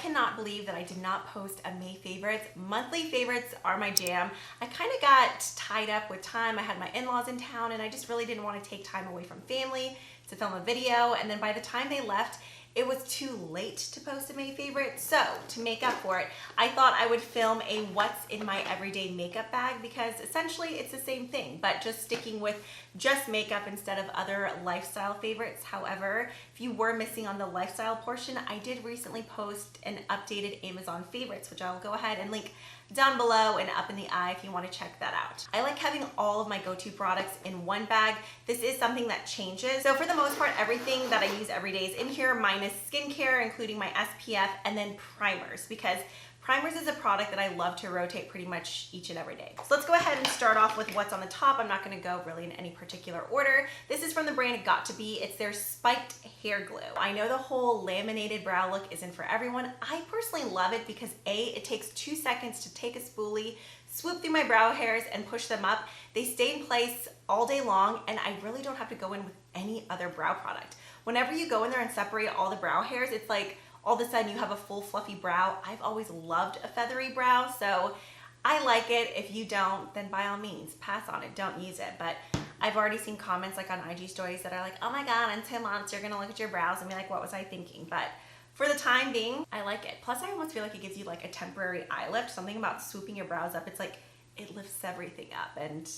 cannot believe that I did not post a May favorites. Monthly favorites are my jam. I kind of got tied up with time. I had my in-laws in town and I just really didn't want to take time away from family to film a video. And then by the time they left, it was too late to post a May favorite. So to make up for it, I thought I would film a what's in my everyday makeup bag, because essentially it's the same thing, but just sticking with just makeup instead of other lifestyle favorites. However, if you were missing on the lifestyle portion, I did recently post an updated Amazon favorites, which I'll go ahead and link down below and up in the eye if you want to check that out. I like having all of my go-to products in one bag. This is something that changes. So for the most part, everything that I use every day is in here, minus skincare, including my SPF, and then primers, because primers is a product that I love to rotate pretty much each and every day. So let's go ahead and start off with what's on the top. I'm not gonna go really in any particular order. This is from the brand Got To Be. It's their spiked hair glue. I know the whole laminated brow look isn't for everyone. I personally love it because A, it takes 2 seconds to take a spoolie, swoop through my brow hairs and push them up. They stay in place all day long, and I really don't have to go in with any other brow product. Whenever you go in there and separate all the brow hairs, it's like all of a sudden you have a full fluffy brow. I've always loved a feathery brow, so I like it. If you don't, then by all means, pass on it, don't use it. But I've already seen comments like on IG stories that are like, oh my God, in 10 months, you're gonna look at your brows and be like, what was I thinking? But for the time being, I like it. Plus I almost feel like it gives you like a temporary eye lift. Something about swooping your brows up, it's like, it lifts everything up, and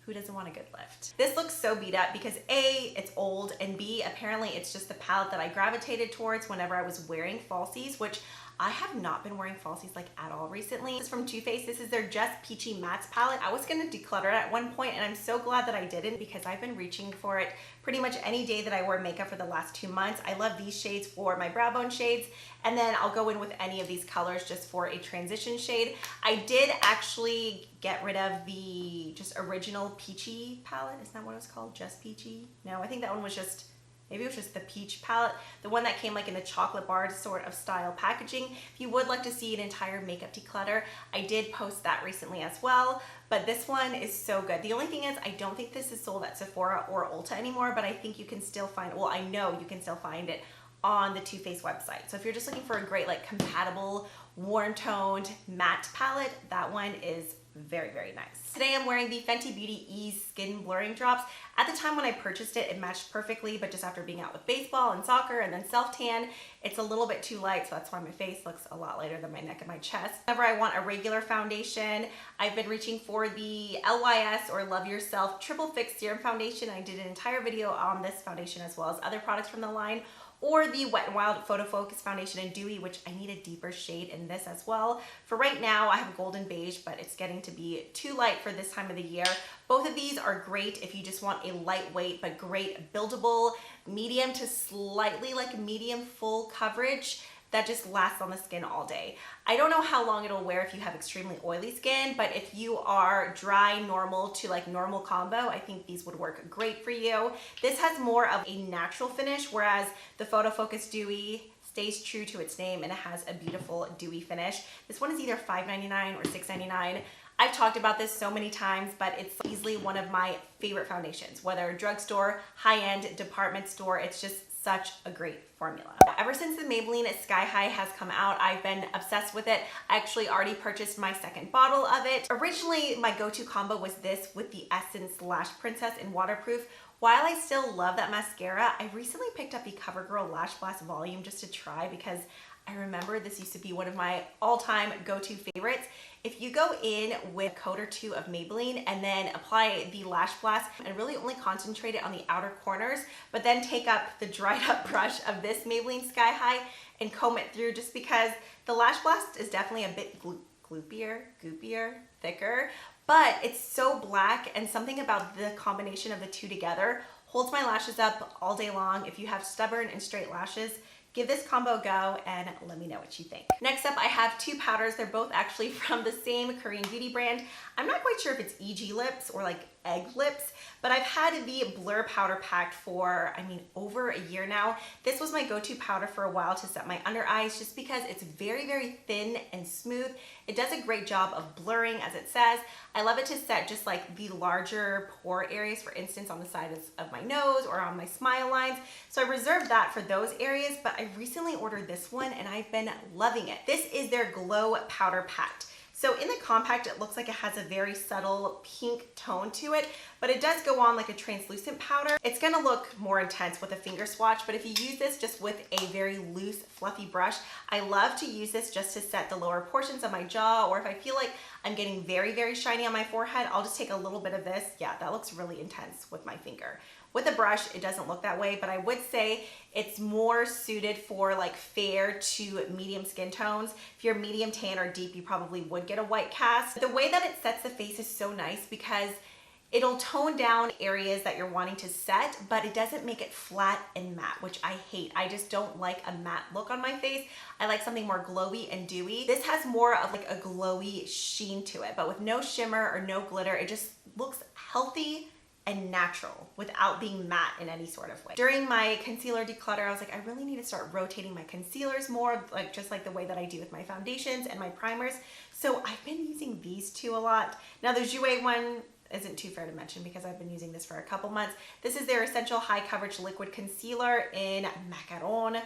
who doesn't want a good lift? This looks so beat up because A, it's old, and B, apparently it's just the palette that I gravitated towards whenever I was wearing falsies, which I have not been wearing falsies like at all recently. This is from Too Faced. This is their Just Peachy Mattes palette. I was gonna declutter it at one point, and I'm so glad that I didn't, because I've been reaching for it pretty much any day that I wear makeup for the last 2 months. I love these shades for my brow bone shades, and then I'll go in with any of these colors just for a transition shade. I did actually get rid of the just original Peachy palette. Isn't that what it was called? Just Peachy? No, I think that one was just, maybe it was just the peach palette, the one that came like in the chocolate bar sort of style packaging. If you would like to see an entire makeup declutter, I did post that recently as well, but this one is so good. The only thing is, I don't think this is sold at Sephora or Ulta anymore, but I think you can still find, well, I know you can still find it on the Too Faced website. So if you're just looking for a great like compatible warm toned matte palette, that one is very, very nice. Today I'm wearing the Fenty Beauty Ease Skin Blurring Drops. At the time when I purchased it, it matched perfectly, but just after being out with baseball and soccer and then self-tan, it's a little bit too light, so that's why my face looks a lot lighter than my neck and my chest. Whenever I want a regular foundation, I've been reaching for the LYS or Love Yourself Triple Fix Serum Foundation. I did an entire video on this foundation as well as other products from the line, or the Wet n Wild Photo Focus Foundation in Dewy, which I need a deeper shade in this as well. For right now, I have golden beige, but it's getting to be too light for this time of the year. Both of these are great if you just want a lightweight but great buildable, medium to slightly like medium full coverage that just lasts on the skin all day. I don't know how long it'll wear if you have extremely oily skin, but if you are dry, normal to like normal combo, I think these would work great for you. This has more of a natural finish, whereas the Photo Focus Dewy stays true to its name and it has a beautiful dewy finish. This one is either $5.99 or $6.99. I've talked about this so many times, but it's easily one of my favorite foundations, whether drugstore, high-end department store, it's just such a great formula. Ever since the Maybelline Sky High has come out, I've been obsessed with it. I actually already purchased my second bottle of it. Originally, my go-to combo was this with the Essence Lash Princess in Waterproof. While I still love that mascara, I recently picked up the CoverGirl Lash Blast Volume just to try, because I remember this used to be one of my all-time go-to favorites. If you go in with a coat or two of Maybelline and then apply the Lash Blast and really only concentrate it on the outer corners, but then take up the dried up brush of this Maybelline Sky High and comb it through, just because the Lash Blast is definitely a bit goopier, thicker, but it's so black, and something about the combination of the two together holds my lashes up all day long. If you have stubborn and straight lashes, give this combo a go and let me know what you think. Next up, I have two powders. They're both actually from the same Korean beauty brand. I'm not quite sure if it's EGLips or like EGLips, but I've had the Blur Powder Pact for, over a year now. This was my go-to powder for a while to set my under eyes just because it's very, very thin and smooth. It does a great job of blurring, as it says. I love it to set just like the larger pore areas, for instance, on the sides of my nose or on my smile lines. So I reserved that for those areas, but I recently ordered this one and I've been loving it. This is their Glow Powder Pact. So in the compact, it looks like it has a very subtle pink tone to it, but it does go on like a translucent powder. It's gonna look more intense with a finger swatch, but if you use this just with a very loose, fluffy brush, I love to use this just to set the lower portions of my jaw, or if I feel like I'm getting very, very shiny on my forehead, I'll just take a little bit of this. Yeah, that looks really intense with my finger. With a brush, it doesn't look that way, but I would say it's more suited for like fair to medium skin tones. If you're medium tan or deep, you probably would get a white cast. The way that it sets the face is so nice because it'll tone down areas that you're wanting to set, but it doesn't make it flat and matte, which I hate. I just don't like a matte look on my face. I like something more glowy and dewy. This has more of like a glowy sheen to it, but with no shimmer or no glitter, it just looks healthy and natural without being matte in any sort of way. During my concealer declutter, I was like, I really need to start rotating my concealers more, like just like the way that I do with my foundations and my primers. So I've been using these two a lot. Now the Jouer one isn't too fair to mention because I've been using this for a couple months. This is their Essential High Coverage Liquid Concealer in Macaron.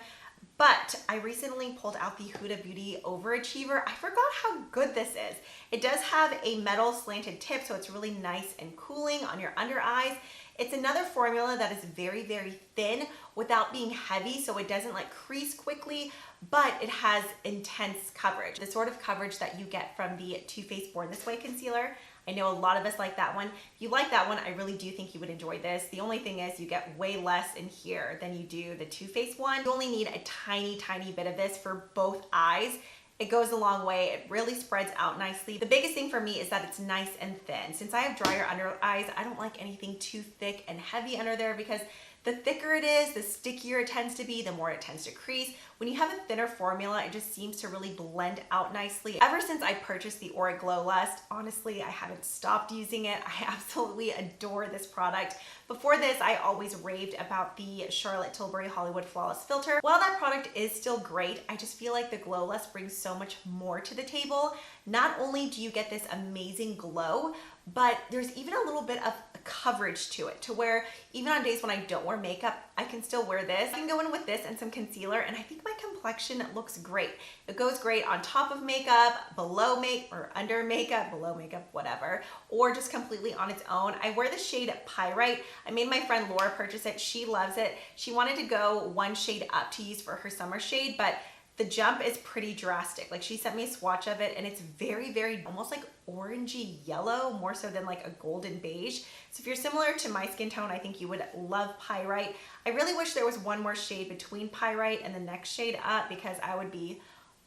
But I recently pulled out the Huda Beauty Overachiever. I forgot how good this is. It does have a metal slanted tip, so it's really nice and cooling on your under eyes. It's another formula that is very, very thin without being heavy, so it doesn't like crease quickly, but it has intense coverage. The sort of coverage that you get from the Too Faced Born This Way concealer. I know a lot of us like that one. If you like that one, I really do think you would enjoy this. The only thing is you get way less in here than you do the Too Faced one. You only need a tiny, tiny bit of this for both eyes. It goes a long way. It really spreads out nicely. The biggest thing for me is that it's nice and thin. Since I have drier under eyes, I don't like anything too thick and heavy under there because the thicker it is, the stickier it tends to be, the more it tends to crease. When you have a thinner formula, it just seems to really blend out nicely. Ever since I purchased the Auric Glow Lust, honestly, I haven't stopped using it. I absolutely adore this product. Before this, I always raved about the Charlotte Tilbury Hollywood Flawless Filter. While that product is still great, I just feel like the Glow Lust brings so much more to the table. Not only do you get this amazing glow, but there's even a little bit of coverage to it, to where even on days when I don't wear makeup, I can still wear this. I can go in with this and some concealer, and I think my complexion looks great. It goes great on top of makeup, below makeup, or under makeup, below makeup, whatever, or just completely on its own. I wear the shade Pyrite. I made my friend Laura purchase it. She loves it. She wanted to go one shade up to use for her summer shade, but the jump is pretty drastic. Like, she sent me a swatch of it and it's very, very almost like orangey yellow, more so than like a golden beige. So if you're similar to my skin tone, I think you would love Pyrite. I really wish there was one more shade between Pyrite and the next shade up because I would be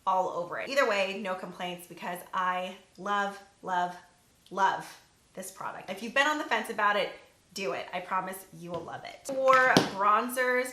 all over it. Either way, no complaints because I love, love, love this product. If you've been on the fence about it, do it. I promise you will love it. For bronzers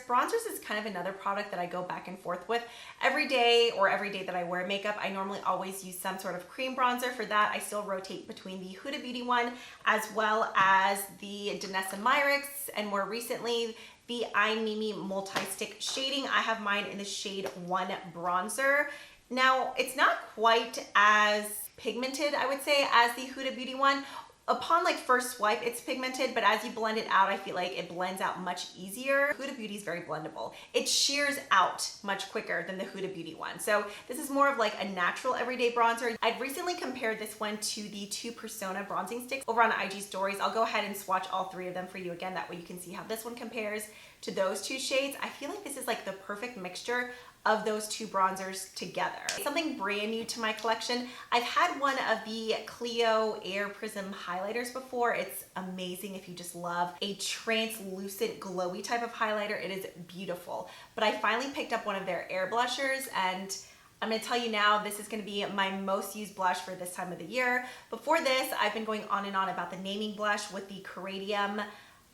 is kind of another product that I go back and forth with. Every day that I wear makeup, I normally always use some sort of cream bronzer. For that, I still rotate between the Huda Beauty one as well as the Danessa Myrix, and more recently, the I Mimi Multi-Stick Shading. I have mine in the shade 1 bronzer. Now, it's not quite as pigmented, I would say, as the Huda Beauty one. Upon like first swipe, it's pigmented, but as you blend it out, I feel like it blends out much easier. Huda Beauty is very blendable. It shears out much quicker than the Huda Beauty one. So this is more of like a natural everyday bronzer. I'd recently compared this one to the 2 Persona bronzing sticks over on IG stories. I'll go ahead and swatch all 3 of them for you again. That way you can see how this one compares to those 2 shades. I feel like this is like the perfect mixture of those 2 bronzers together. Something brand new to my collection. I've had one of the Clio Air Prism highlighters before. It's amazing if you just love a translucent glowy type of highlighter. It is beautiful. But I finally picked up one of their air blushers, and I'm gonna tell you now, this is gonna be my most used blush for this time of the year. Before this, I've been going on and on about the naming blush with the Keradium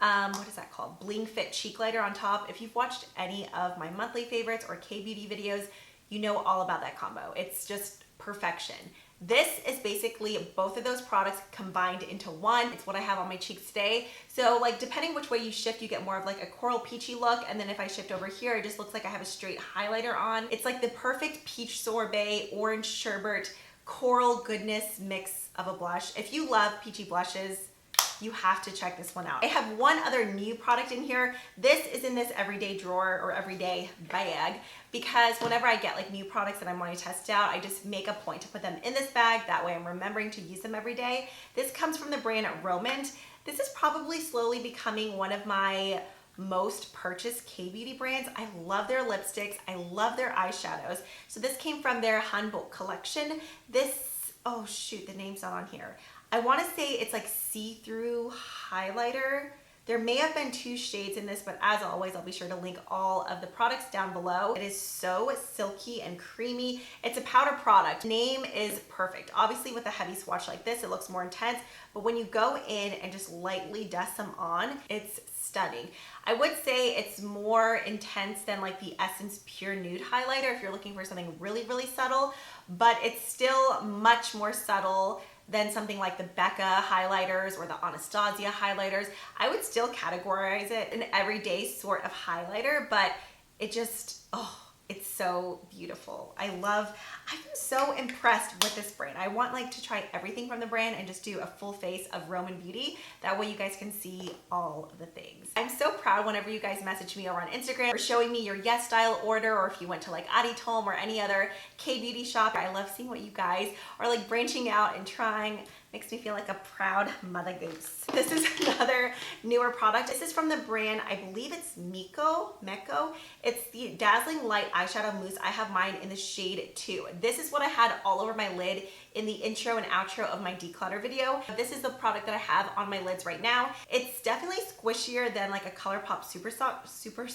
what is that called? Bling Fit Cheek Lighter on top. If you've watched any of my monthly favorites or K-beauty videos, you know all about that combo. It's just perfection. This is basically both of those products combined into one. It's what I have on my cheeks today. So like depending which way you shift, you get more of like a coral peachy look. And then if I shift over here, it just looks like I have a straight highlighter on. It's like the perfect peach sorbet, orange sherbet, coral goodness mix of a blush. If you love peachy blushes, you have to check this one out. I have one other new product in here. This is in this everyday drawer or everyday bag because whenever I get like new products that I'm wanting to test out, I just make a point to put them in this bag. That way I'm remembering to use them every day. This comes from the brand Romant. This is probably slowly becoming one of my most purchased K-beauty brands. I love their lipsticks. I love their eyeshadows. So this came from their Handbook collection. This, oh shoot, the name's not on here. I want to say it's like see-through highlighter. There may have been 2 shades in this, but as always, I'll be sure to link all of the products down below. It is so silky and creamy. It's a powder product. Name is perfect. Obviously with a heavy swatch like this, it looks more intense, but when you go in and just lightly dust them on, it's stunning. I would say it's more intense than like the Essence Pure Nude highlighter if you're looking for something really, really subtle, but it's still much more subtle than something like the Becca highlighters or the Anastasia highlighters. I would still categorize it an everyday sort of highlighter, but it just, oh, it's so beautiful. I'm so impressed with this brand. I want like to try everything from the brand and just do a full face of Roman beauty. That way you guys can see all of the things. I'm so proud whenever you guys message me over on Instagram or showing me your Yes Style order, or if you went to like Aditom or any other K-beauty shop. I love seeing what you guys are like branching out and trying. Makes me feel like a proud mother goose. This is another newer product. This is from the brand, I believe it's Meko. It's the Dazzling Light Eyeshadow Mousse. I have mine in the shade 2. This is what I had all over my lid in the intro and outro of my declutter video. This is the product that I have on my lids right now. It's definitely squishier than like a ColourPop Super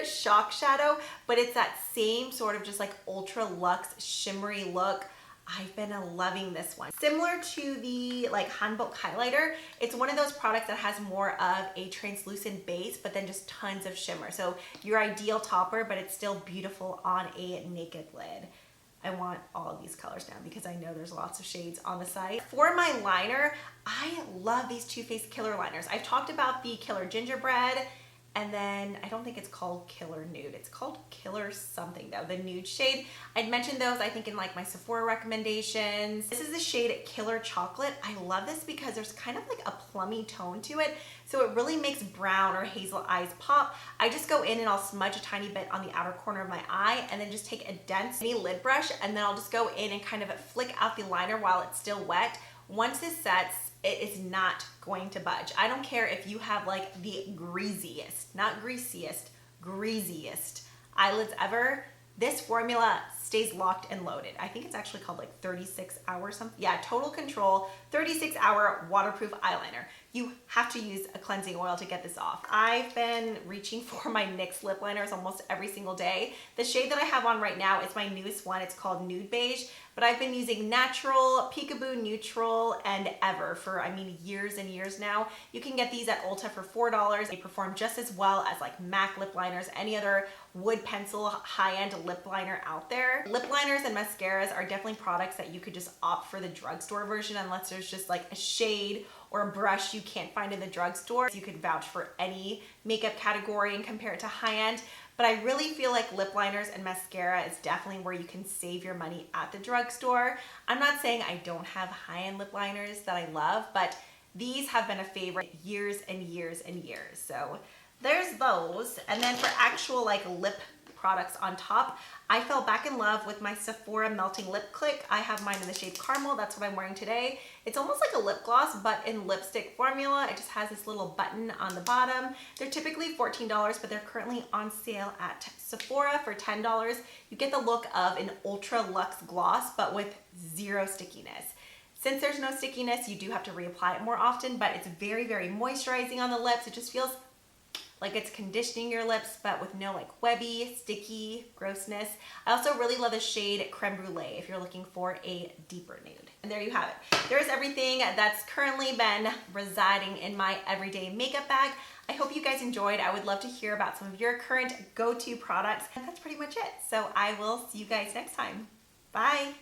Shock Shadow, but it's that same sort of just like ultra luxe shimmery look. I've been loving this one. Similar to the like Handbook highlighter, it's one of those products that has more of a translucent base, but then just tons of shimmer. So your ideal topper, but it's still beautiful on a naked lid. I want all of these colors now because I know there's lots of shades on the site. For my liner, I love these Too Faced Killer liners. I've talked about the Killer Gingerbread, and then I don't think it's called Killer Nude. It's called Killer something though, the nude shade. I'd mentioned those I think in like my Sephora recommendations. This is the shade Killer Chocolate. I love this because there's kind of like a plummy tone to it. So it really makes brown or hazel eyes pop. I just go in and I'll smudge a tiny bit on the outer corner of my eye and then just take a dense lid brush, and then I'll just go in and kind of flick out the liner while it's still wet. Once this sets, it is not going to budge. I don't care if you have like the greasiest, not greasiest, greasiest eyelids ever. This formula stays locked and loaded. I think it's actually called like 36 hours something. Yeah, Total Control 36-hour waterproof eyeliner. You have to use a cleansing oil to get this off. I've been reaching for my NYX lip liners almost every single day. The shade that I have on right now is my newest one. It's called Nude Beige, but I've been using Natural, Peekaboo Neutral, and Ever for, I mean, years and years now. You can get these at Ulta for $4. They perform just as well as like MAC lip liners, any other wood pencil high-end lip liner out there. Lip liners and mascaras are definitely products that you could just opt for the drugstore version unless there's just like a shade or a brush you can't find in the drugstore. You could vouch for any makeup category and compare it to high-end. But I really feel like lip liners and mascara is definitely where you can save your money at the drugstore. I'm not saying I don't have high-end lip liners that I love, but these have been a favorite years and years and years. So there's those. And then for actual like lip products on top, I fell back in love with my Sephora Melting Lip Click. I have mine in the shade Caramel. That's what I'm wearing today. It's almost like a lip gloss, but in lipstick formula. It just has this little button on the bottom. They're typically $14, but they're currently on sale at Sephora for $10. You get the look of an ultra luxe gloss, but with zero stickiness. Since there's no stickiness, you do have to reapply it more often, but it's very, very moisturizing on the lips. It just feels like it's conditioning your lips, but with no like webby, sticky grossness. I also really love the shade Creme Brulee if you're looking for a deeper nude. And there you have it. There's everything that's currently been residing in my everyday makeup bag. I hope you guys enjoyed. I would love to hear about some of your current go-to products. And that's pretty much it. So I will see you guys next time. Bye.